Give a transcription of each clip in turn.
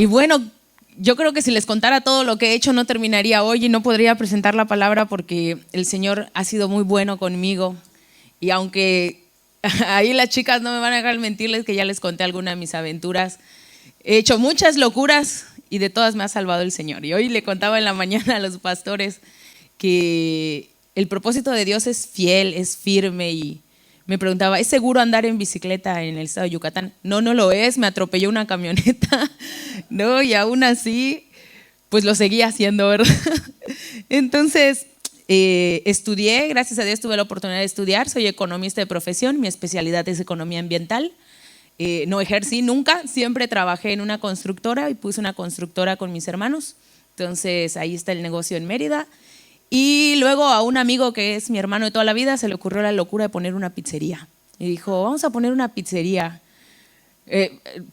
Y bueno, yo creo que si les contara todo lo que he hecho no terminaría hoy y no podría presentar la palabra porque el Señor ha sido muy bueno conmigo. Y aunque ahí las chicas no me van a dejar mentirles que ya les conté alguna de mis aventuras, he hecho muchas locuras y de todas me ha salvado el Señor. Y hoy le contaba en la mañana a los pastores que el propósito de Dios es fiel, es firme, y me preguntaba, ¿es seguro andar en bicicleta en el estado de Yucatán? No, no lo es, me atropelló una camioneta, ¿no? Y aún así, pues lo seguía haciendo, ¿verdad? Entonces, estudié, gracias a Dios tuve la oportunidad de estudiar, soy economista de profesión, mi especialidad es economía ambiental. No ejercí nunca, siempre trabajé en una constructora y puse una constructora con mis hermanos. Entonces, ahí está el negocio en Mérida. Y luego a un amigo que es mi hermano de toda la vida se le ocurrió la locura de poner una pizzería. Y dijo, vamos a poner una pizzería.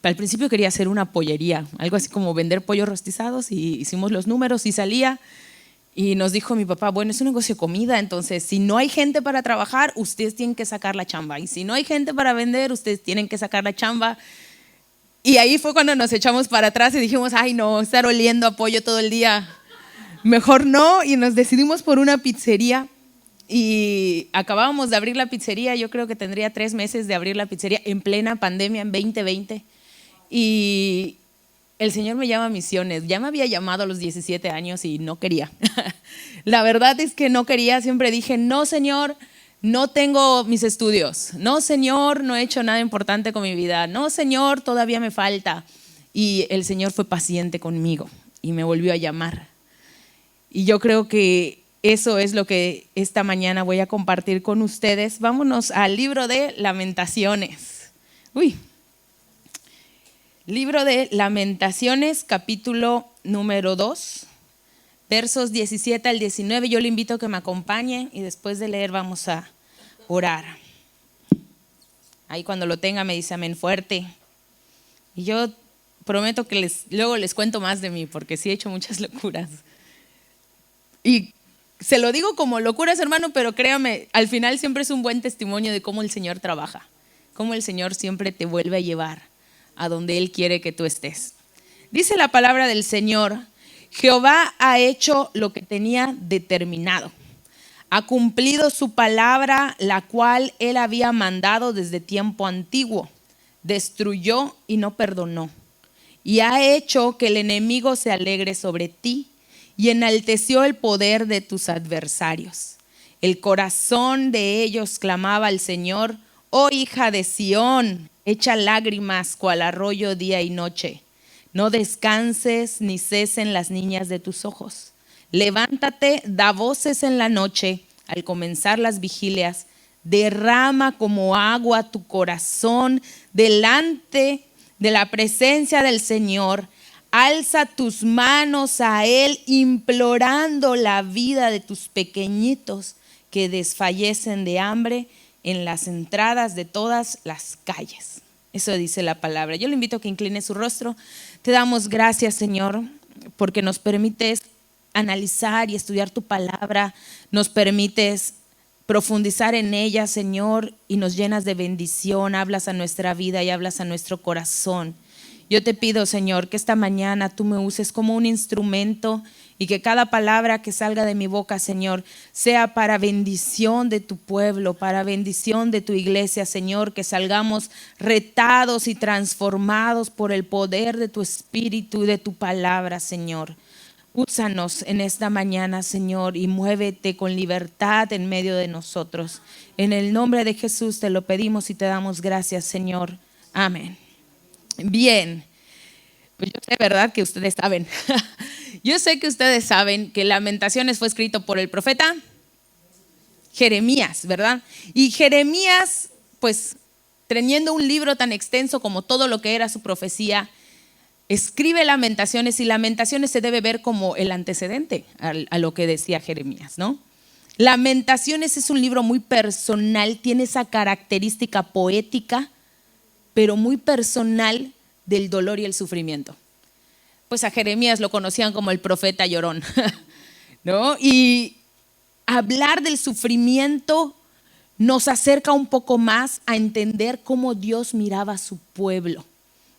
Al principio quería hacer una pollería, algo así como vender pollos rostizados, y hicimos los números y salía. Y nos dijo mi papá, bueno, es un negocio de comida, entonces si no hay gente para trabajar, ustedes tienen que sacar la chamba. Y si no hay gente para vender, ustedes tienen que sacar la chamba. Y ahí fue cuando nos echamos para atrás y dijimos, ay no, estar oliendo a pollo todo el día, mejor no. Y nos decidimos por una pizzería. Y acabábamos de abrir la pizzería, yo creo que tendría 3 meses de abrir la pizzería en plena pandemia en 2020. Y el Señor me llama a misiones. Ya me había llamado a los 17 años y no quería. La verdad es que no quería. Siempre dije, no, Señor, no tengo mis estudios. No, Señor, no he hecho nada importante con mi vida. No, Señor, todavía me falta. Y el Señor fue paciente conmigo y me volvió a llamar. Y yo creo que eso es lo que esta mañana voy a compartir con ustedes. Vámonos al libro de Lamentaciones. Libro de Lamentaciones, capítulo número 2, versos 17 al 19. Yo le invito a que me acompañe y después de leer vamos a orar. Ahí cuando lo tenga me dice amén fuerte. Y yo prometo que luego les cuento más de mí porque sí he hecho muchas locuras. Y se lo digo como locuras, hermano, pero créame, al final siempre es un buen testimonio de cómo el Señor trabaja, cómo el Señor siempre te vuelve a llevar a donde Él quiere que tú estés. Dice la palabra del Señor, Jehová ha hecho lo que tenía determinado. Ha cumplido su palabra, la cual Él había mandado desde tiempo antiguo. Destruyó y no perdonó. Y ha hecho que el enemigo se alegre sobre ti y enalteció el poder de tus adversarios. El corazón de ellos clamaba al Señor, oh hija de Sión, echa lágrimas cual arroyo día y noche. No descanses ni cesen las niñas de tus ojos. Levántate, da voces en la noche, al comenzar las vigilias. Derrama como agua tu corazón delante de la presencia del Señor. Alza tus manos a Él, implorando la vida de tus pequeñitos que desfallecen de hambre en las entradas de todas las calles. Eso dice la palabra. Yo le invito a que incline su rostro. Te damos gracias, Señor, porque nos permites analizar y estudiar tu palabra. Nos permites profundizar en ella, Señor, y nos llenas de bendición. Hablas a nuestra vida y hablas a nuestro corazón. Yo te pido, Señor, que esta mañana tú me uses como un instrumento y que cada palabra que salga de mi boca, Señor, sea para bendición de tu pueblo, para bendición de tu iglesia, Señor, que salgamos retados y transformados por el poder de tu espíritu y de tu palabra, Señor. Úsanos en esta mañana, Señor, y muévete con libertad en medio de nosotros. En el nombre de Jesús te lo pedimos y te damos gracias, Señor. Amén. Bien, pues yo sé, ¿verdad?, que ustedes saben. Yo sé que ustedes saben que Lamentaciones fue escrito por el profeta Jeremías, ¿verdad? Y Jeremías, pues teniendo un libro tan extenso como todo lo que era su profecía, escribe Lamentaciones, y Lamentaciones se debe ver como el antecedente a lo que decía Jeremías, ¿no? Lamentaciones es un libro muy personal, tiene esa característica poética, pero muy personal del dolor y el sufrimiento. Pues a Jeremías lo conocían como el profeta llorón, ¿no? Y hablar del sufrimiento nos acerca un poco más a entender cómo Dios miraba a su pueblo.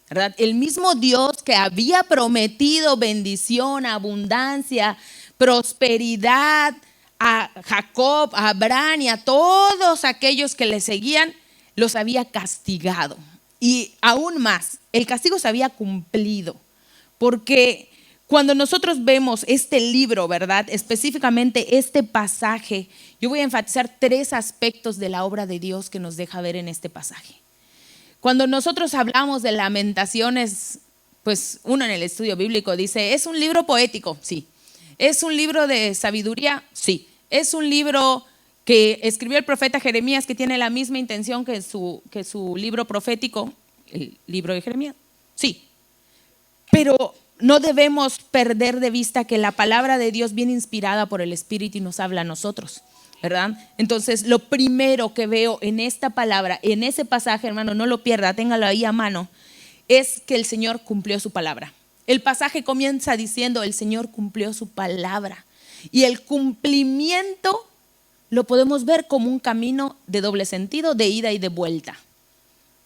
¿verdad? El mismo Dios que había prometido bendición, abundancia, prosperidad a Jacob, a Abraham y a todos aquellos que le seguían, los había castigado. Y aún más, el castigo se había cumplido. Porque cuando nosotros vemos este libro, ¿verdad? Específicamente este pasaje, yo voy a enfatizar 3 aspectos de la obra de Dios que nos deja ver en este pasaje. Cuando nosotros hablamos de Lamentaciones, pues uno en el estudio bíblico dice, ¿es un libro poético? Sí. ¿Es un libro de sabiduría? Sí. ¿Es un libro que escribió el profeta Jeremías que tiene la misma intención que su libro profético, el libro de Jeremías? Sí. Pero no debemos perder de vista que la palabra de Dios viene inspirada por el Espíritu y nos habla a nosotros, ¿verdad? Entonces, lo primero que veo en esta palabra, en ese pasaje, hermano, no lo pierda, téngalo ahí a mano, es que el Señor cumplió su palabra. El pasaje comienza diciendo, el Señor cumplió su palabra. Y el cumplimiento lo podemos ver como un camino de doble sentido, de ida y de vuelta.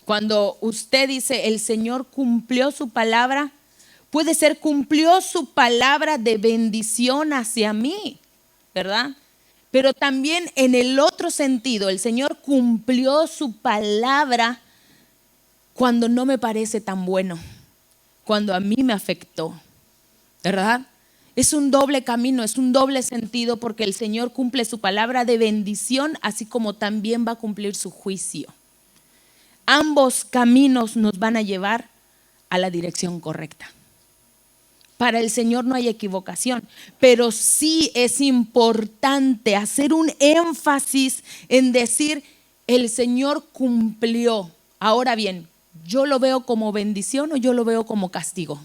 Cuando usted dice, el Señor cumplió su palabra, puede ser cumplió su palabra de bendición hacia mí, ¿verdad? Pero también en el otro sentido, el Señor cumplió su palabra cuando no me parece tan bueno, cuando a mí me afectó, ¿verdad? Es un doble camino, es un doble sentido porque el Señor cumple su palabra de bendición, así como también va a cumplir su juicio. Ambos caminos nos van a llevar a la dirección correcta. Para el Señor no hay equivocación, pero sí es importante hacer un énfasis en decir, el Señor cumplió. Ahora bien, ¿yo lo veo como bendición o yo lo veo como castigo?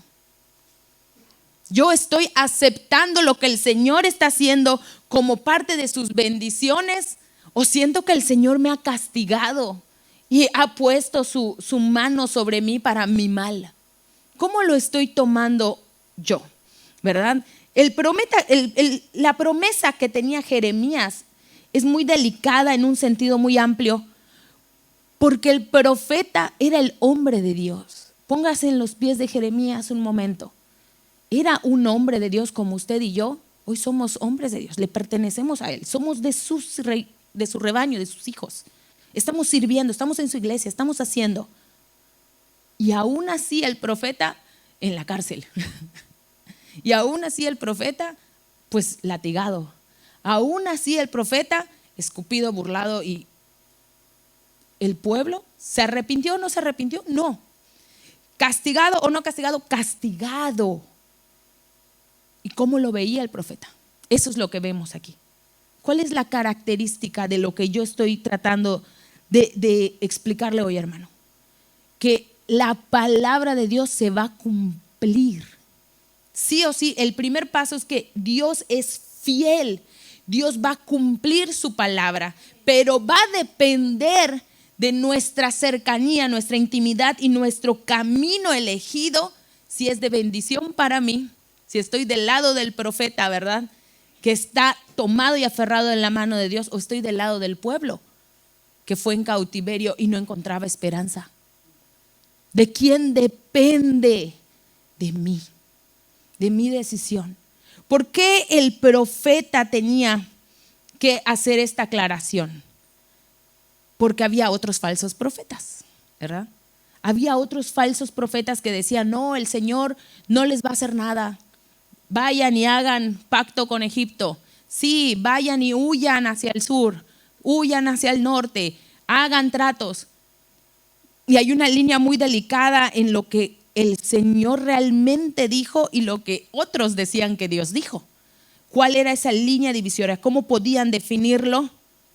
Yo estoy aceptando lo que el Señor está haciendo como parte de sus bendiciones, o siento que el Señor me ha castigado y ha puesto su mano sobre mí para mi mal. ¿Cómo lo estoy tomando yo? ¿Verdad? La promesa que tenía Jeremías es muy delicada en un sentido muy amplio, porque el profeta era el hombre de Dios. Póngase en los pies de Jeremías un momento. Era un hombre de Dios como usted y yo. Hoy somos hombres de Dios, le pertenecemos a Él, somos de su rebaño, de sus hijos. Estamos sirviendo, estamos en su iglesia, estamos haciendo. Y aún así el profeta en la cárcel. Y aún así el profeta, pues latigado. Aún así el profeta, escupido, burlado. Y el pueblo, ¿se arrepintió o no se arrepintió? No. ¿Castigado o no castigado? Castigado. ¿Y cómo lo veía el profeta? Eso es lo que vemos aquí. ¿Cuál es la característica de lo que yo estoy tratando de explicarle hoy, hermano? Que la palabra de Dios se va a cumplir. Sí o sí, el primer paso es que Dios es fiel. Dios va a cumplir su palabra, pero va a depender de nuestra cercanía, nuestra intimidad y nuestro camino elegido, si es de bendición para mí, si estoy del lado del profeta, ¿verdad? Que está tomado y aferrado en la mano de Dios, o estoy del lado del pueblo que fue en cautiverio y no encontraba esperanza. ¿De quién depende? De mí, de mi decisión. ¿Por qué el profeta tenía que hacer esta aclaración? Porque había otros falsos profetas, ¿verdad? Había otros falsos profetas que decían, no, el Señor no les va a hacer nada. Vayan y hagan pacto con Egipto. Sí, vayan y huyan hacia el sur, huyan hacia el norte, hagan tratos. Y hay una línea muy delicada en lo que el Señor realmente dijo y lo que otros decían que Dios dijo. ¿Cuál era esa línea divisoria? ¿Cómo podían definirlo?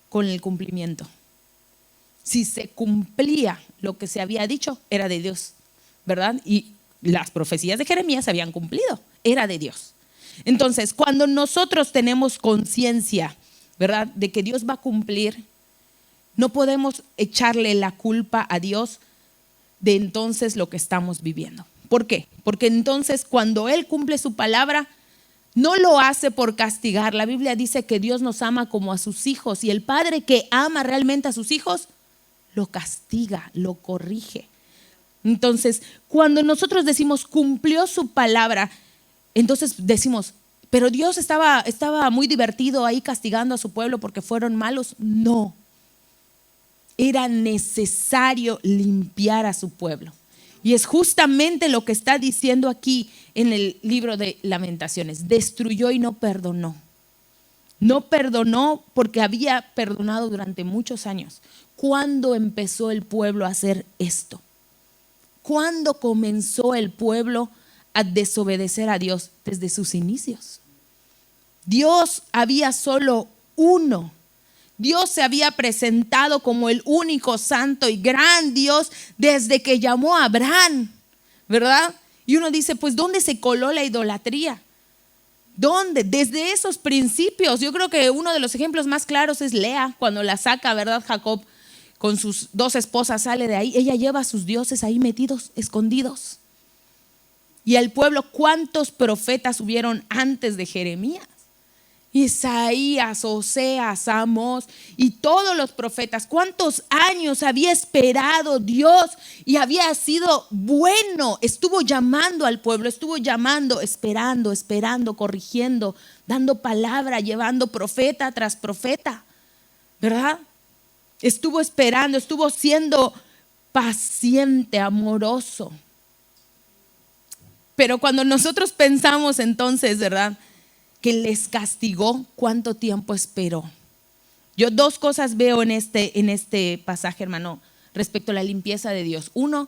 Con el cumplimiento. Si se cumplía lo que se había dicho, era de Dios, ¿verdad? Y las profecías de Jeremías se habían cumplido, era de Dios. Entonces, cuando nosotros tenemos conciencia, ¿verdad?, de que Dios va a cumplir, no podemos echarle la culpa a Dios de entonces lo que estamos viviendo. ¿Por qué? Porque entonces cuando Él cumple su palabra, no lo hace por castigar. La Biblia dice que Dios nos ama como a sus hijos, y el padre que ama realmente a sus hijos lo castiga, lo corrige. Entonces, cuando nosotros decimos cumplió su palabra, entonces decimos, pero Dios estaba muy divertido ahí castigando a su pueblo porque fueron malos. No, era necesario limpiar a su pueblo. Y es justamente lo que está diciendo aquí en el libro de Lamentaciones. Destruyó y no perdonó. No perdonó porque había perdonado durante muchos años. ¿Cuándo empezó el pueblo a hacer esto? ¿Cuándo comenzó el pueblo a desobedecer a Dios? Desde sus inicios. Dios había solo uno. Dios se había presentado como el único santo y gran Dios desde que llamó a Abraham, ¿verdad? Y uno dice, pues ¿dónde se coló la idolatría? ¿Dónde? Desde esos principios. Yo creo que uno de los ejemplos más claros es Lea, cuando la saca, ¿verdad? Jacob con sus 2 esposas sale de ahí. Ella lleva a sus dioses ahí metidos, escondidos. Y al pueblo, ¿cuántos profetas hubieron antes de Jeremías? Isaías, Oseas, Amós y todos los profetas. ¿Cuántos años había esperado Dios y había sido bueno? Estuvo llamando al pueblo, estuvo llamando, esperando, corrigiendo, dando palabra, llevando profeta tras profeta, ¿verdad? Estuvo esperando, estuvo siendo paciente, amoroso. Pero cuando nosotros pensamos entonces, ¿verdad?, que les castigó, ¿cuánto tiempo esperó? Yo 2 cosas veo en este pasaje, hermano, respecto a la limpieza de Dios. Uno,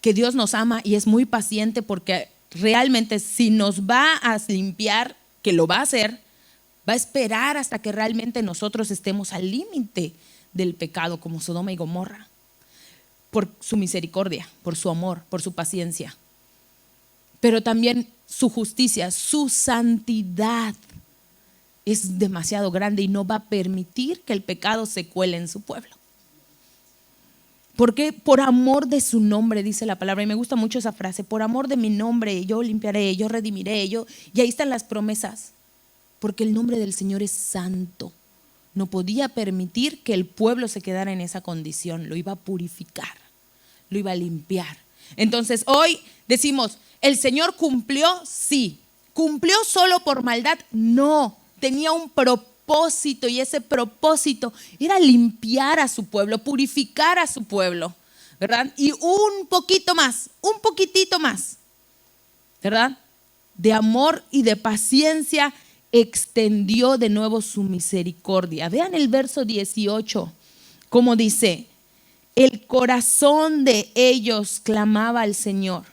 que Dios nos ama y es muy paciente porque realmente si nos va a limpiar, que lo va a hacer, va a esperar hasta que realmente nosotros estemos al límite del pecado como Sodoma y Gomorra. Por su misericordia, por su amor, por su paciencia. Pero también su justicia, su santidad es demasiado grande y no va a permitir que el pecado se cuele en su pueblo. Porque por amor de su nombre, dice la palabra, y me gusta mucho esa frase, por amor de mi nombre yo limpiaré, yo redimiré, y ahí están las promesas. Porque el nombre del Señor es santo. No podía permitir que el pueblo se quedara en esa condición, lo iba a purificar, lo iba a limpiar. Entonces hoy decimos, ¿el Señor cumplió? Sí. ¿Cumplió solo por maldad? No. Tenía un propósito y ese propósito era limpiar a su pueblo, purificar a su pueblo, ¿verdad? Y un poquitito más, ¿verdad? De amor y de paciencia extendió de nuevo su misericordia. Vean el verso 18, como dice, el corazón de ellos clamaba al Señor.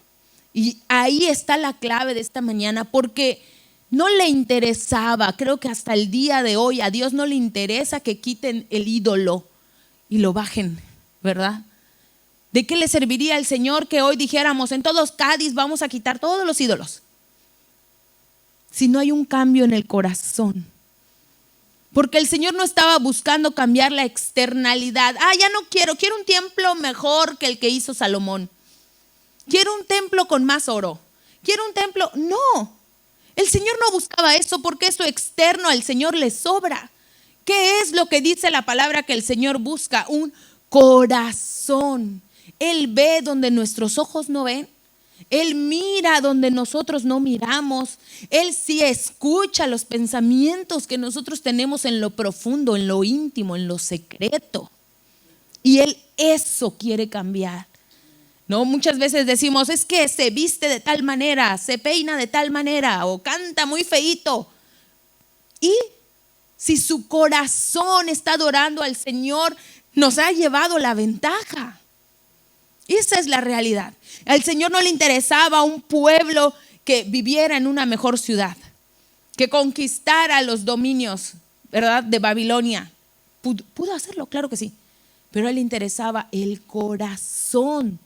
Y ahí está la clave de esta mañana, porque no le interesaba, creo que hasta el día de hoy a Dios no le interesa que quiten el ídolo y lo bajen, ¿verdad? ¿De qué le serviría al Señor que hoy dijéramos en todos Cádiz vamos a quitar todos los ídolos? Si no hay un cambio en el corazón. Porque el Señor no estaba buscando cambiar la externalidad. Ya no quiero un templo mejor que el que hizo Salomón. Quiero un templo con más oro. Quiero un templo. No, el Señor no buscaba eso porque eso externo al Señor le sobra. ¿Qué es lo que dice la palabra que el Señor busca? Un corazón. Él ve donde nuestros ojos no ven. Él mira donde nosotros no miramos. Él sí escucha los pensamientos que nosotros tenemos en lo profundo, en lo íntimo, en lo secreto. Y Él eso quiere cambiar. No, muchas veces decimos, es que se viste de tal manera, se peina de tal manera o canta muy feíto. Y si su corazón está adorando al Señor, nos ha llevado la ventaja. Esa es la realidad. Al Señor no le interesaba un pueblo que viviera en una mejor ciudad, que conquistara los dominios, ¿verdad?, de Babilonia. Pudo hacerlo, claro que sí. Pero a él le interesaba el corazón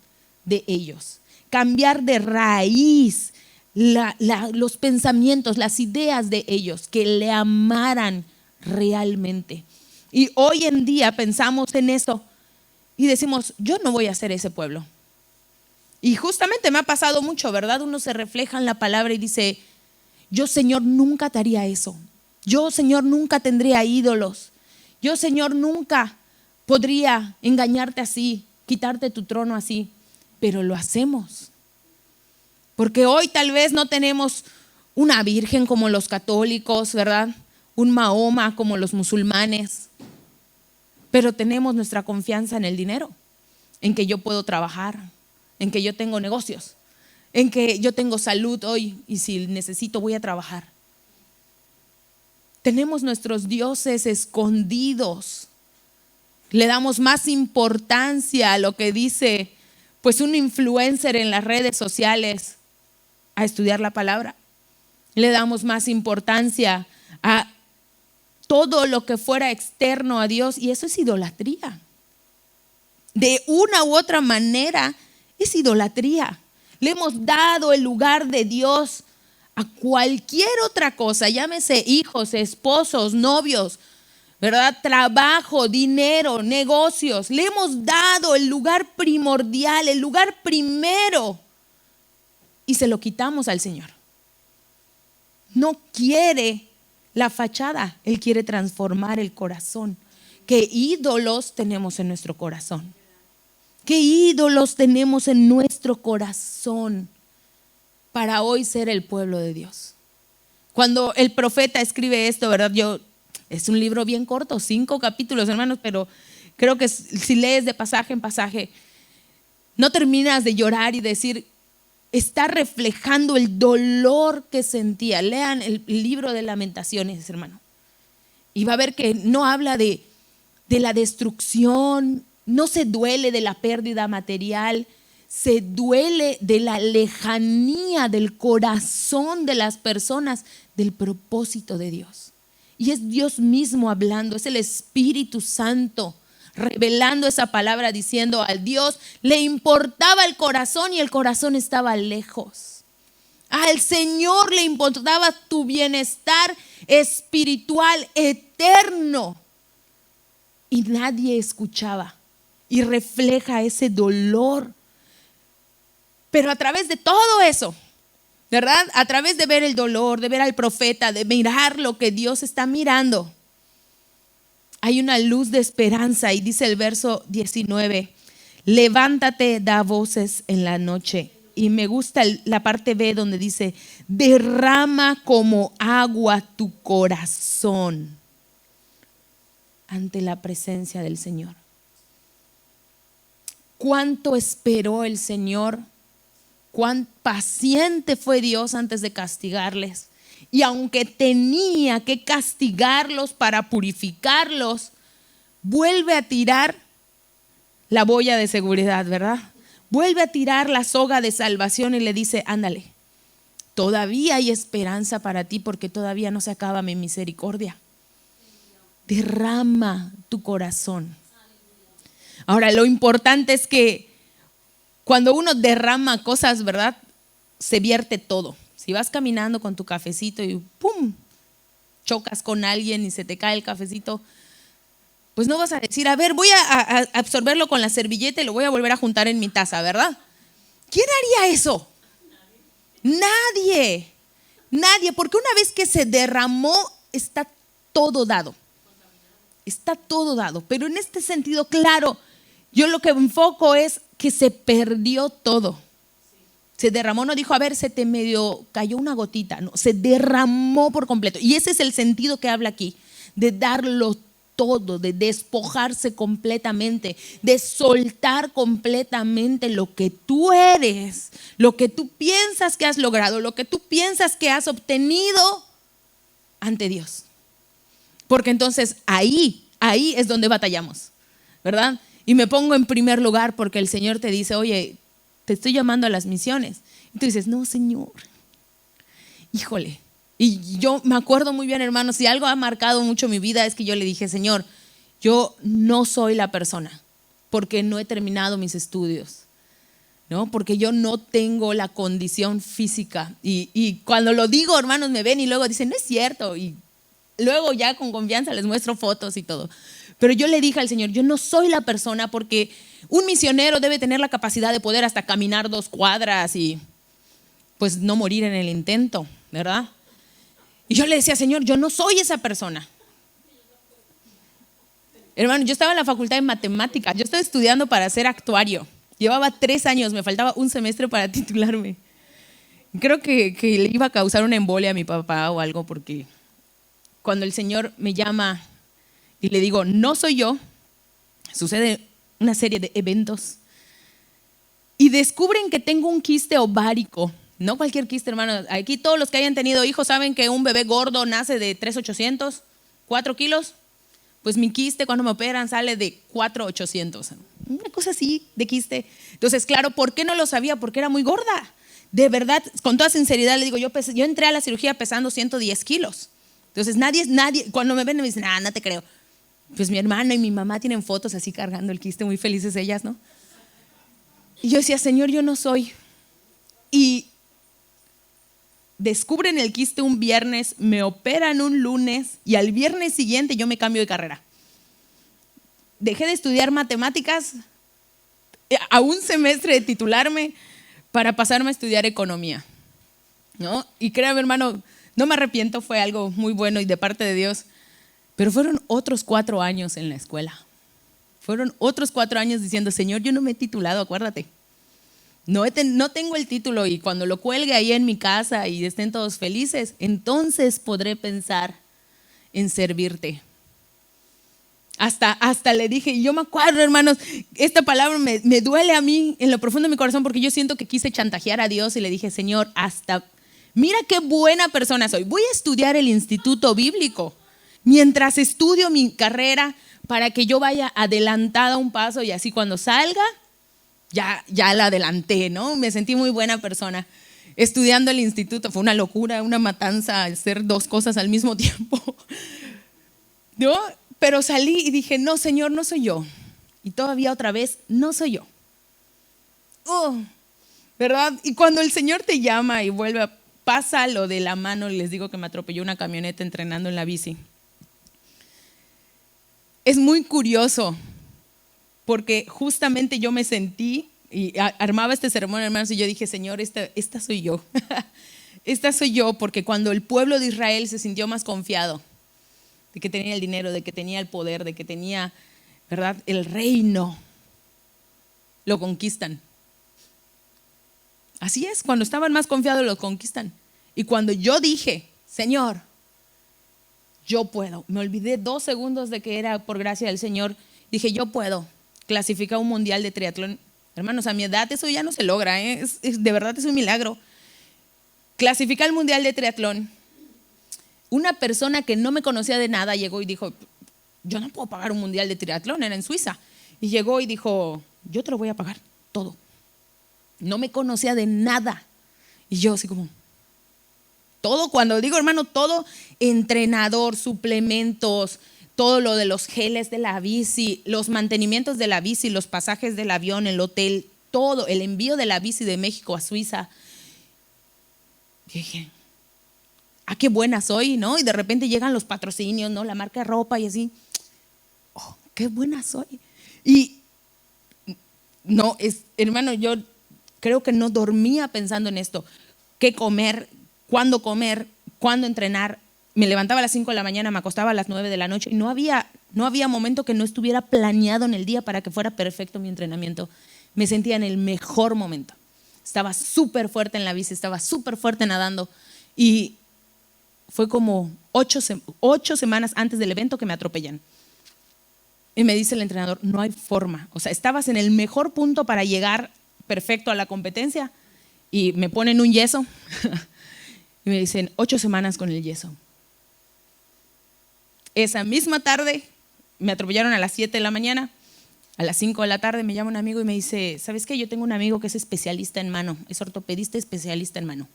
de ellos. Cambiar de raíz los pensamientos, las ideas de ellos, que le amaran realmente. Y hoy en día pensamos en eso y decimos, yo no voy a ser ese pueblo. Y justamente me ha pasado mucho, ¿verdad? Uno se refleja en la palabra y dice, yo, Señor, nunca te haría eso. Yo, Señor, nunca tendría ídolos. Yo, Señor, nunca podría engañarte así, quitarte tu trono así. pero lo hacemos. Porque hoy tal vez no tenemos una virgen como los católicos, ¿verdad? Un Mahoma como los musulmanes, pero tenemos nuestra confianza en el dinero, en que yo puedo trabajar, en que yo tengo negocios, en que yo tengo salud hoy y si necesito voy a trabajar. Tenemos nuestros dioses escondidos. Le damos más importancia a lo que dice pues un influencer en las redes sociales a estudiar la palabra. Le damos más importancia a todo lo que fuera externo a Dios y eso es idolatría. De una u otra manera es idolatría. Le hemos dado el lugar de Dios a cualquier otra cosa, llámese hijos, esposos, novios, ¿verdad? Trabajo, dinero, negocios. Le hemos dado el lugar primordial, el lugar primero y se lo quitamos al Señor. No quiere la fachada, Él quiere transformar el corazón. ¿Qué ídolos tenemos en nuestro corazón? ¿Qué ídolos tenemos en nuestro corazón para hoy ser el pueblo de Dios? Cuando el profeta escribe esto, ¿verdad? Es un libro bien corto, 5 capítulos, hermanos, pero creo que si lees de pasaje en pasaje, no terminas de llorar y decir, está reflejando el dolor que sentía. Lean el libro de Lamentaciones, hermano. Y va a ver que no habla de la destrucción, no se duele de la pérdida material, se duele de la lejanía del corazón de las personas, del propósito de Dios. Y es Dios mismo hablando, es el Espíritu Santo revelando esa palabra, diciendo al Dios le importaba el corazón y el corazón estaba lejos. Al Señor le importaba tu bienestar espiritual eterno y nadie escuchaba. Y refleja ese dolor. Pero a través de todo eso, ¿verdad? A través de ver el dolor, de ver al profeta, de mirar lo que Dios está mirando, hay una luz de esperanza. Y dice el verso 19, levántate, da voces en la noche. Y me gusta la parte B donde dice, derrama como agua tu corazón ante la presencia del Señor. ¿Cuánto esperó el Señor? ¿Cuán paciente fue Dios antes de castigarles? Y aunque tenía que castigarlos para purificarlos, vuelve a tirar la boya de seguridad, ¿verdad? Vuelve a tirar la soga de salvación y le dice, ándale, todavía hay esperanza para ti porque todavía no se acaba mi misericordia. Derrama tu corazón. Ahora, lo importante es que cuando uno derrama cosas, ¿verdad? Se vierte todo. Si vas caminando con tu cafecito y ¡pum! Chocas con alguien y se te cae el cafecito, pues no vas a decir, a ver, voy a absorberlo con la servilleta y lo voy a volver a juntar en mi taza, ¿verdad? ¿Quién haría eso? Nadie. Nadie, porque una vez que se derramó, está todo dado. Está todo dado. Pero en este sentido, claro, yo lo que enfoco es que se perdió todo. Se derramó, no dijo, a ver, se te medio cayó una gotita. No, se derramó por completo. Y ese es el sentido que habla aquí, de darlo todo, de despojarse completamente, de soltar completamente lo que tú eres, lo que tú piensas que has logrado, lo que tú piensas que has obtenido ante Dios. Porque entonces ahí es donde batallamos, ¿verdad? Y me pongo en primer lugar porque el Señor te dice, oye, te estoy llamando a las misiones. Y tú dices, no, Señor, híjole. Y yo me acuerdo muy bien, hermano, si algo ha marcado mucho mi vida es que yo le dije, Señor, yo no soy la persona porque no he terminado mis estudios, ¿no? Porque yo no tengo la condición física. Y cuando lo digo, hermanos, me ven y luego dicen, no es cierto. Y luego ya con confianza les muestro fotos y todo. Pero yo le dije al Señor, yo no soy la persona porque un misionero debe tener la capacidad de poder hasta caminar 2 cuadras y pues no morir en el intento, ¿verdad? Y yo le decía, Señor, yo no soy esa persona. Hermano, yo estaba en la facultad de matemáticas, yo estaba estudiando para ser actuario. Llevaba 3 años, me faltaba un semestre para titularme. Creo que le iba a causar una embolia a mi papá o algo, porque cuando el Señor me llama y le digo, no soy yo, sucede una serie de eventos y descubren que tengo un quiste ovárico. No cualquier quiste, hermano. Aquí todos los que hayan tenido hijos saben que un bebé gordo nace de 3,800, 4 kilos. Pues mi quiste cuando me operan sale de 4,800. Una cosa así de quiste. Entonces, claro, ¿por qué no lo sabía? Porque era muy gorda. De verdad, con toda sinceridad le digo, yo entré a la cirugía pesando 110 kilos. Entonces nadie, cuando me ven me dicen, no te creo. Pues mi hermana y mi mamá tienen fotos así cargando el quiste, muy felices ellas, ¿no? Y yo decía, Señor, yo no soy. Y descubren el quiste un viernes, me operan un lunes y al viernes siguiente yo me cambio de carrera. Dejé de estudiar matemáticas a un semestre de titularme para pasarme a estudiar economía, ¿no? Y créame, hermano, no me arrepiento, fue algo muy bueno y de parte de Dios, pero fueron otros 4 años en la escuela. Fueron otros 4 años diciendo, Señor, yo no me he titulado, acuérdate. No tengo el título, y cuando lo cuelgue ahí en mi casa y estén todos felices, entonces podré pensar en servirte. Hasta le dije, y yo me acuerdo, hermanos, esta palabra me duele a mí en lo profundo de mi corazón, porque yo siento que quise chantajear a Dios y le dije, Señor, mira qué buena persona soy. Voy a estudiar el instituto bíblico mientras estudio mi carrera para que yo vaya adelantada un paso y así cuando salga, ya la adelanté, ¿no? Me sentí muy buena persona. Estudiando el instituto fue una locura, una matanza, hacer 2 cosas al mismo tiempo, ¿no? Pero salí y dije, no, Señor, no soy yo. Y todavía otra vez, no soy yo. ¿Verdad? Y cuando el Señor te llama y pasa lo de la mano, les digo que me atropelló una camioneta entrenando en la bici. Es muy curioso, porque justamente yo me sentí y armaba este sermón, hermanos, y yo dije, Señor, esta soy yo. Esta soy yo, porque cuando el pueblo de Israel se sintió más confiado de que tenía el dinero, de que tenía el poder, de que tenía, ¿verdad?, el reino, lo conquistan. Así es, cuando estaban más confiados lo conquistan. Y cuando yo dije, Señor, yo puedo, me olvidé 2 segundos de que era por gracia del Señor, dije, yo puedo clasificar un mundial de triatlón. Hermanos, a mi edad eso ya no se logra, ¿eh? De verdad es un milagro. Clasificar el mundial de triatlón. Una persona que no me conocía de nada llegó y dijo, yo no puedo pagar un mundial de triatlón, era en Suiza. Y llegó y dijo, yo te lo voy a pagar todo. No me conocía de nada. Y yo así como, todo, cuando digo, hermano, todo, entrenador, suplementos, todo lo de los geles de la bici, los mantenimientos de la bici, los pasajes del avión, el hotel, todo, el envío de la bici de México a Suiza. Y dije, qué buena soy, ¿no? Y de repente llegan los patrocinios, ¿no? La marca de ropa y así, qué buena soy. Y no, hermano, yo creo que no dormía pensando en esto. ¿Qué comer? ¿Cuándo comer? ¿Cuándo entrenar? Me levantaba a las 5 de la mañana, me acostaba a las 9 de la noche y no había momento que no estuviera planeado en el día para que fuera perfecto mi entrenamiento. Me sentía en el mejor momento. Estaba súper fuerte en la bici, estaba súper fuerte nadando y fue como 8 semanas antes del evento que me atropellan. Y me dice el entrenador, no hay forma. O sea, estabas en el mejor punto para llegar perfecto a la competencia y me ponen un yeso y me dicen 8 semanas con el yeso. Esa misma tarde me atropellaron a las 7 de la mañana. A las 5 de la tarde me llama un amigo y me dice, ¿sabes qué? Yo tengo un amigo que es especialista en mano, es ortopedista especialista en mano.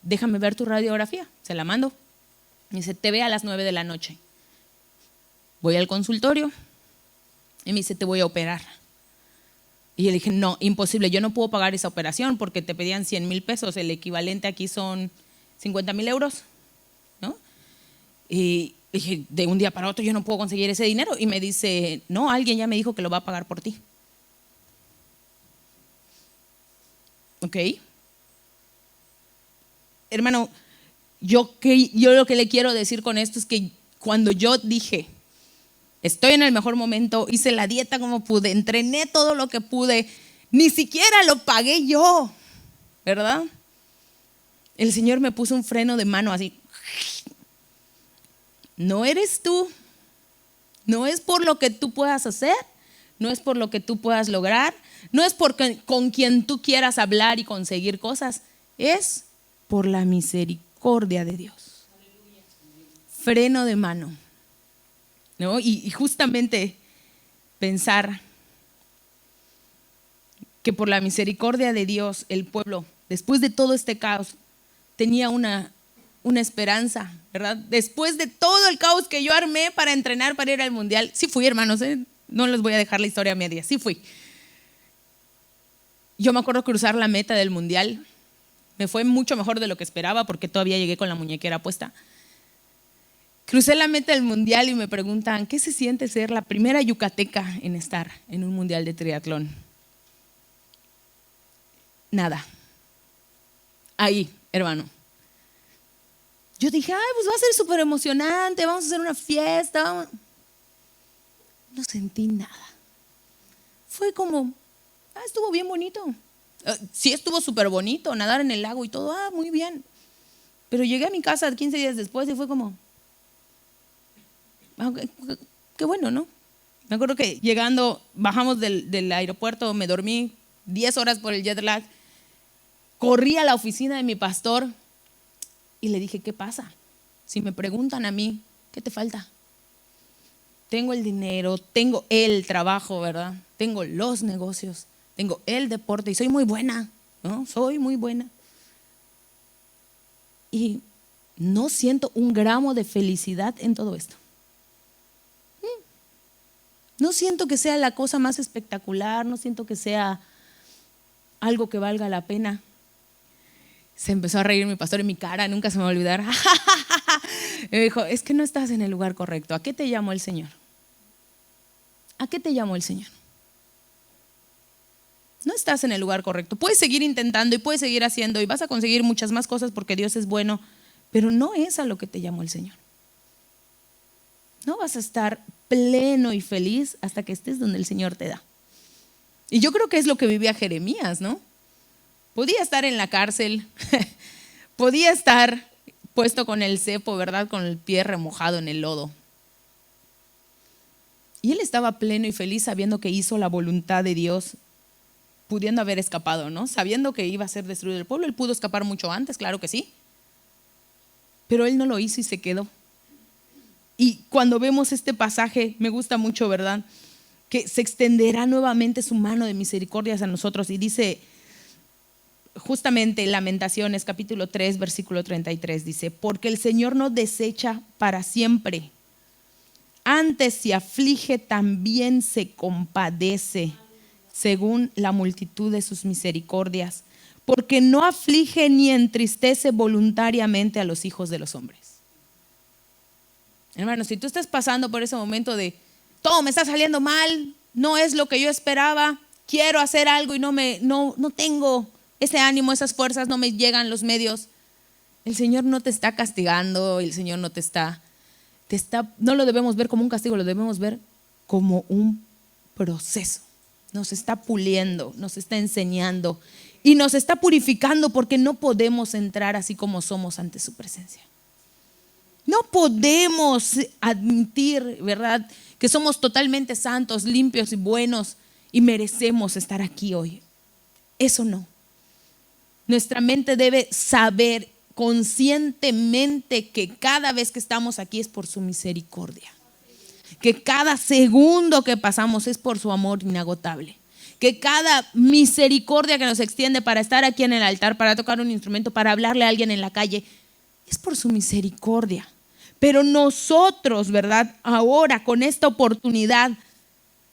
Déjame ver tu radiografía. Se la mando. Me dice, te ve a las 9 de la noche. Voy al consultorio y me dice, te voy a operar. Y yo le dije, no, imposible, yo no puedo pagar esa operación porque te pedían 100,000 pesos, el equivalente aquí son 50,000 euros, ¿no? Y dije, de un día para otro yo no puedo conseguir ese dinero. Y me dice, no, alguien ya me dijo que lo va a pagar por ti. ¿Ok? Hermano, yo lo que le quiero decir con esto es que cuando yo dije, estoy en el mejor momento, hice la dieta como pude, entrené todo lo que pude, Ni siquiera lo pagué yo, ¿verdad? El Señor me puso un freno de mano así. No eres tú. No es por lo que tú puedas hacer. No es por lo que tú puedas lograr. No es con quien tú quieras hablar y conseguir cosas. Es por la misericordia de Dios. Freno de mano, ¿no? Y justamente pensar que por la misericordia de Dios el pueblo, después de todo este caos, tenía una esperanza, ¿verdad? Después de todo el caos que yo armé para entrenar para ir al mundial, sí fui, hermanos, no les voy a dejar la historia a media, sí fui. Yo me acuerdo cruzar la meta del mundial, me fue mucho mejor de lo que esperaba porque todavía llegué con la muñequera puesta. Crucé la meta del mundial y me preguntan, ¿qué se siente ser la primera yucateca en estar en un mundial de triatlón? Nada. Ahí, hermano. Yo dije, pues va a ser súper emocionante, vamos a hacer una fiesta. No sentí nada. Fue como, estuvo bien bonito. Sí, estuvo súper bonito, nadar en el lago y todo, muy bien. Pero llegué a mi casa 15 días después y fue como, qué bueno, ¿no? Me acuerdo que llegando, bajamos del aeropuerto, me dormí 10 horas por el jet lag. Corrí a la oficina de mi pastor y le dije, ¿qué pasa? Si me preguntan a mí, ¿qué te falta? Tengo el dinero, tengo el trabajo, ¿verdad? Tengo los negocios, tengo el deporte y soy muy buena, ¿no? Soy muy buena. Y no siento un gramo de felicidad en todo esto. No siento que sea la cosa más espectacular, no siento que sea algo que valga la pena. Se empezó a reír mi pastor en mi cara, nunca se me va a olvidar. Me dijo, es que no estás en el lugar correcto. ¿A qué te llamó el Señor? ¿A qué te llamó el Señor? No estás en el lugar correcto. Puedes seguir intentando y puedes seguir haciendo y vas a conseguir muchas más cosas porque Dios es bueno, pero no es a lo que te llamó el Señor. No vas a estar pleno y feliz hasta que estés donde el Señor te da. Y yo creo que es lo que vivía Jeremías, ¿no? Podía estar en la cárcel, podía estar puesto con el cepo, ¿verdad? Con el pie remojado en el lodo. Y él estaba pleno y feliz sabiendo que hizo la voluntad de Dios, pudiendo haber escapado, ¿no? Sabiendo que iba a ser destruido el pueblo. Él pudo escapar mucho antes, claro que sí. Pero él no lo hizo y se quedó. Y cuando vemos este pasaje, me gusta mucho, ¿verdad? Que se extenderá nuevamente su mano de misericordia a nosotros. Y dice justamente Lamentaciones capítulo 3 versículo 33, dice, porque el Señor no desecha para siempre, antes se aflige también se compadece según la multitud de sus misericordias, porque no aflige ni entristece voluntariamente a los hijos de los hombres. Hermano, si tú estás pasando por ese momento de todo me está saliendo mal, no es lo que yo esperaba, quiero hacer algo y no tengo ese ánimo, esas fuerzas, no me llegan los medios, el Señor no te está castigando, el Señor no no lo debemos ver como un castigo, lo debemos ver como un proceso. Nos está puliendo, nos está enseñando y nos está purificando porque no podemos entrar así como somos ante su presencia. No podemos admitir, ¿verdad?, que somos totalmente santos, limpios y buenos y merecemos estar aquí hoy. Eso no. Nuestra mente debe saber conscientemente que cada vez que estamos aquí es por su misericordia. Que cada segundo que pasamos es por su amor inagotable. Que cada misericordia que nos extiende para estar aquí en el altar, para tocar un instrumento, para hablarle a alguien en la calle, es por su misericordia. Pero nosotros, ¿verdad?, ahora con esta oportunidad,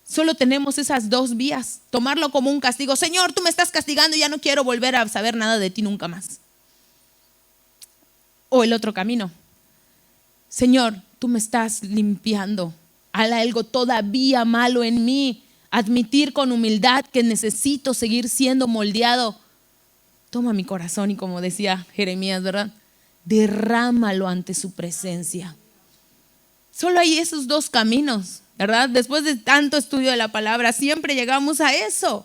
solo tenemos esas dos vías. Tomarlo como un castigo. Señor, tú me estás castigando y ya no quiero volver a saber nada de ti nunca más. O el otro camino. Señor, tú me estás limpiando. Hay algo todavía malo en mí. Admitir con humildad que necesito seguir siendo moldeado. Toma mi corazón y como decía Jeremías, ¿verdad?, derrámalo ante su presencia. Solo hay esos dos caminos, ¿verdad? Después de tanto estudio de la palabra, siempre llegamos a eso.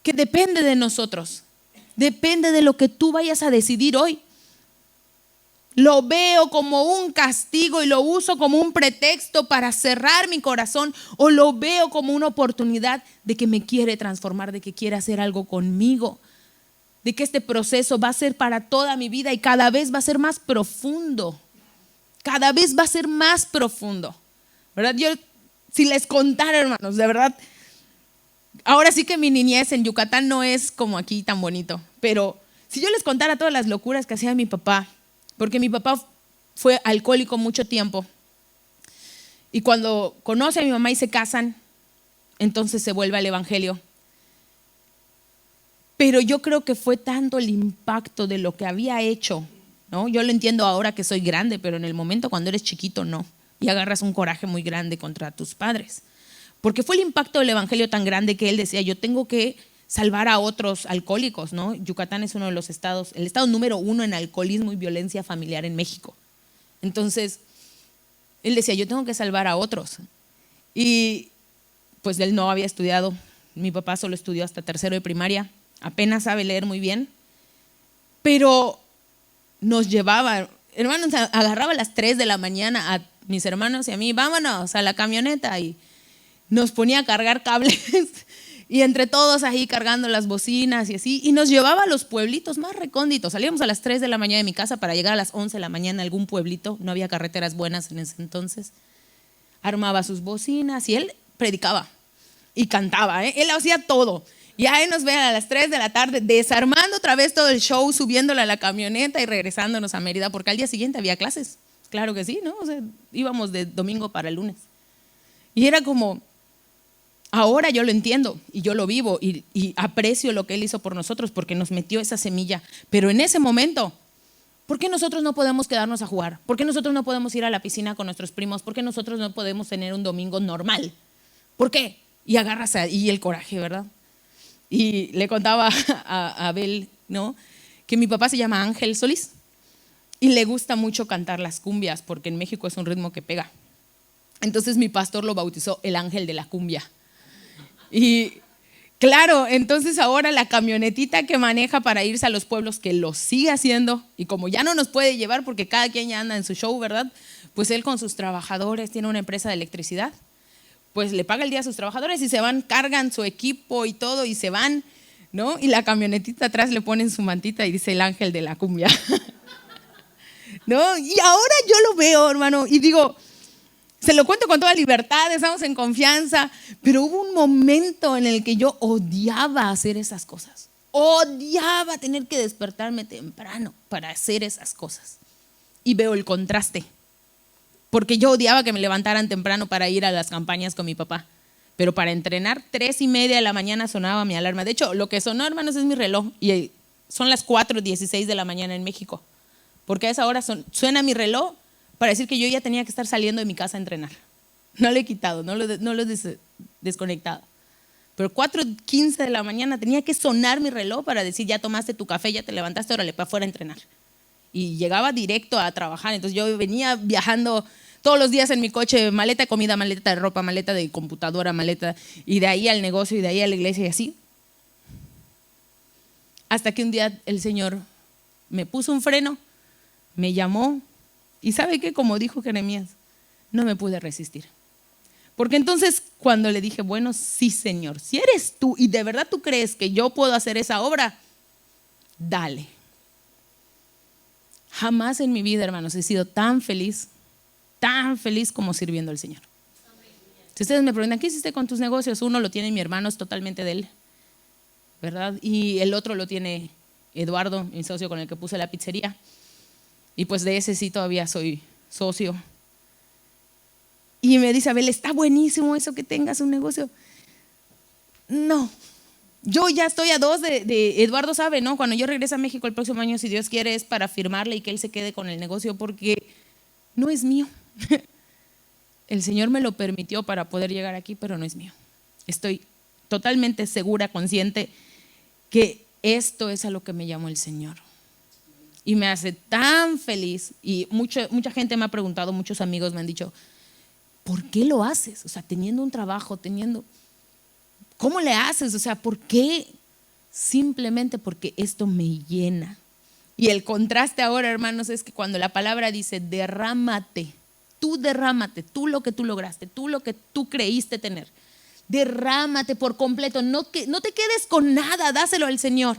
que depende de nosotros, depende de lo que tú vayas a decidir hoy. Lo veo como un castigo y lo uso como un pretexto para cerrar mi corazón, o lo veo como una oportunidad de que me quiere transformar, de que quiere hacer algo conmigo, de que este proceso va a ser para toda mi vida y cada vez va a ser más profundo, cada vez va a ser más profundo, ¿verdad? Yo, si les contara, hermanos, de verdad, ahora sí que mi niñez en Yucatán no es como aquí tan bonito, pero si yo les contara todas las locuras que hacía mi papá, porque mi papá fue alcohólico mucho tiempo, y cuando conoce a mi mamá y se casan, entonces se vuelve al evangelio. Pero yo creo que fue tanto el impacto de lo que había hecho, ¿no? Yo lo entiendo ahora que soy grande, pero en el momento cuando eres chiquito no, y agarras un coraje muy grande contra tus padres, porque fue el impacto del evangelio tan grande que él decía, yo tengo que salvar a otros alcohólicos, ¿no? Yucatán es uno de los estados, el estado número 1 en alcoholismo y violencia familiar en México. Entonces, él decía, yo tengo que salvar a otros. Y pues él no había estudiado, mi papá solo estudió hasta tercero de primaria, apenas sabe leer muy bien, pero nos llevaba, hermanos, agarraba a las 3 de la mañana a mis hermanos y a mí, vámonos a la camioneta, y nos ponía a cargar cables y entre todos ahí cargando las bocinas y así, y nos llevaba a los pueblitos más recónditos. Salíamos a las 3 de la mañana de mi casa para llegar a las 11 de la mañana a algún pueblito, no había carreteras buenas en ese entonces. Armaba sus bocinas y él predicaba y cantaba, él hacía todo. Y ahí nos ven a las 3 de la tarde desarmando otra vez todo el show, subiéndolo a la camioneta y regresándonos a Mérida, porque al día siguiente había clases. Claro que sí, ¿no? O sea, íbamos de domingo para el lunes. Y era como, ahora yo lo entiendo y yo lo vivo y aprecio lo que él hizo por nosotros porque nos metió esa semilla. Pero en ese momento, ¿por qué nosotros no podemos quedarnos a jugar? ¿Por qué nosotros no podemos ir a la piscina con nuestros primos? ¿Por qué nosotros no podemos tener un domingo normal? ¿Por qué? Y agarras ahí el coraje, ¿verdad? Y le contaba a Abel, ¿no?, que mi papá se llama Ángel Solís y le gusta mucho cantar las cumbias porque en México es un ritmo que pega. Entonces mi pastor lo bautizó el ángel de la cumbia. Y claro, entonces ahora la camionetita que maneja para irse a los pueblos, que lo sigue haciendo, y como ya no nos puede llevar porque cada quien ya anda en su show, ¿verdad? Pues él con sus trabajadores tiene una empresa de electricidad, pues le paga el día a sus trabajadores y se van, cargan su equipo y todo y se van, ¿no? Y la camionetita atrás le ponen su mantita y dice el ángel de la cumbia. ¿No? Y ahora yo lo veo, hermano, y digo, se lo cuento con toda libertad, estamos en confianza, pero hubo un momento en el que yo odiaba hacer esas cosas. Odiaba tener que despertarme temprano para hacer esas cosas. Y veo el contraste. Porque yo odiaba que me levantaran temprano para ir a las campañas con mi papá. Pero para entrenar, 3:30 de la mañana sonaba mi alarma. De hecho, lo que sonó, hermanos, es mi reloj. Y son las 4:16 de la mañana en México. Porque a esa hora suena mi reloj para decir que yo ya tenía que estar saliendo de mi casa a entrenar. No lo he quitado, no lo he desconectado. Pero 4:15 de la mañana tenía que sonar mi reloj para decir, ya tomaste tu café, ya te levantaste, órale, para afuera a entrenar. Y llegaba directo a trabajar. Entonces yo venía viajando todos los días en mi coche, maleta de comida, maleta de ropa, maleta de computadora, maleta, y de ahí al negocio y de ahí a la iglesia y así. Hasta que un día el Señor me puso un freno, me llamó y ¿sabe qué? Como dijo Jeremías, no me pude resistir. Porque entonces cuando le dije, bueno, sí, Señor, si eres tú y de verdad tú crees que yo puedo hacer esa obra, dale. Jamás en mi vida, hermanos, he sido tan feliz como sirviendo al Señor. Si ustedes me preguntan, ¿qué hiciste con tus negocios? Uno lo tiene mi hermano, es totalmente de él, ¿verdad? Y el otro lo tiene Eduardo, mi socio con el que puse la pizzería. Y pues de ese sí todavía soy socio. Y me dice, Abel, está buenísimo eso que tengas un negocio. No, yo ya estoy a 2 de Eduardo sabe, ¿no? Cuando yo regrese a México el próximo año, si Dios quiere, es para firmarle y que él se quede con el negocio porque no es mío. El Señor me lo permitió para poder llegar aquí, pero no es mío. Estoy totalmente segura, consciente que esto es a lo que me llamó el Señor. Y me hace tan feliz. Y mucha gente me ha preguntado, muchos amigos me han dicho, ¿por qué lo haces? O sea, teniendo un trabajo, ¿cómo le haces? O sea, ¿por qué? simplemente porque esto me llena. Y el contraste ahora, hermanos, es que cuando la palabra dice derrámate, tú lo que tú lograste, tú lo que tú creíste tener, derrámate por completo, no te quedes con nada, dáselo al Señor.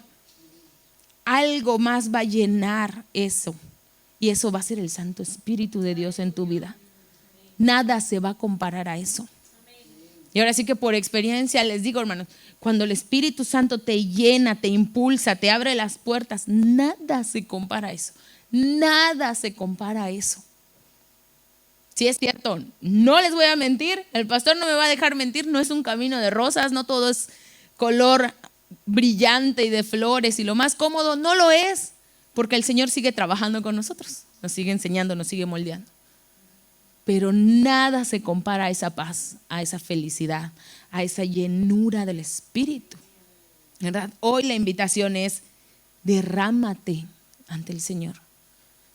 Algo más va a llenar eso, y eso va a ser el Santo Espíritu de Dios en tu vida. Nada se va a comparar a eso. Y ahora sí que por experiencia les digo, hermanos, cuando el Espíritu Santo te llena, te impulsa, te abre las puertas, nada se compara a eso. Nada se compara a eso. Si es cierto, no les voy a mentir, el pastor no me va a dejar mentir, no es un camino de rosas, no todo es color brillante y de flores y lo más cómodo, no lo es, porque el Señor sigue trabajando con nosotros, nos sigue enseñando, nos sigue moldeando. Pero nada se compara a esa paz, a esa felicidad, a esa llenura del Espíritu, ¿verdad? Hoy la invitación es: derrámate ante el Señor.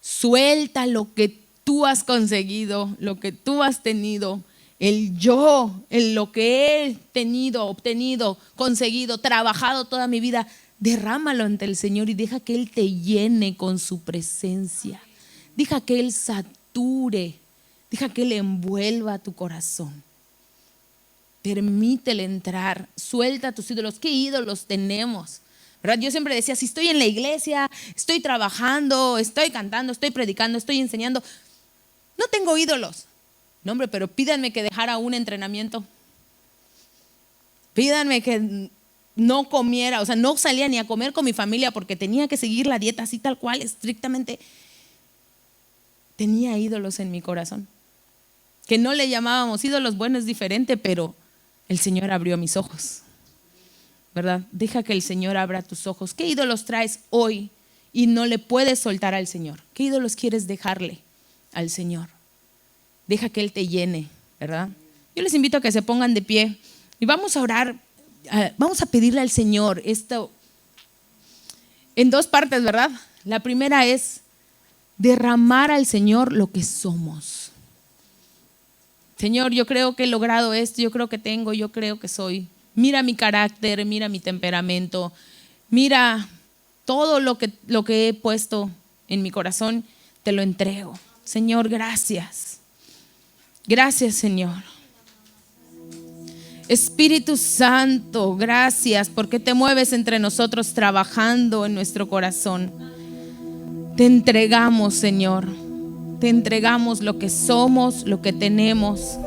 Suelta lo que tú has conseguido, lo que tú has tenido, lo que he tenido, obtenido, conseguido, trabajado toda mi vida. Derrámalo ante el Señor y deja que Él te llene con su presencia. Deja que Él sature. Deja que Él envuelva tu corazón. Permítele entrar. Suelta tus ídolos. ¿Qué ídolos tenemos? ¿Verdad? Yo siempre decía, si estoy en la iglesia, estoy trabajando, estoy cantando, estoy predicando, estoy enseñando, no tengo ídolos. No, hombre, pero pídanme que dejara un entrenamiento. Pídanme que no comiera, o sea, no salía ni a comer con mi familia porque tenía que seguir la dieta así tal cual, estrictamente. Tenía ídolos en mi corazón. Que no le llamábamos ídolos, bueno, es diferente, pero el Señor abrió mis ojos, ¿verdad? Deja que el Señor abra tus ojos. ¿Qué ídolos traes hoy y no le puedes soltar al Señor? ¿Qué ídolos quieres dejarle al Señor? Deja que Él te llene, ¿verdad? Yo les invito a que se pongan de pie y vamos a orar, vamos a pedirle al Señor esto en dos partes, ¿verdad? La primera es derramar al Señor lo que somos. Señor, yo creo que he logrado esto, yo creo que tengo, yo creo que soy. Mira mi carácter, mira mi temperamento, mira todo lo que he puesto en mi corazón, te lo entrego. Señor, gracias. Gracias, Señor. Espíritu Santo, gracias porque te mueves entre nosotros trabajando en nuestro corazón. Te entregamos, Señor. Te entregamos lo que somos, lo que tenemos.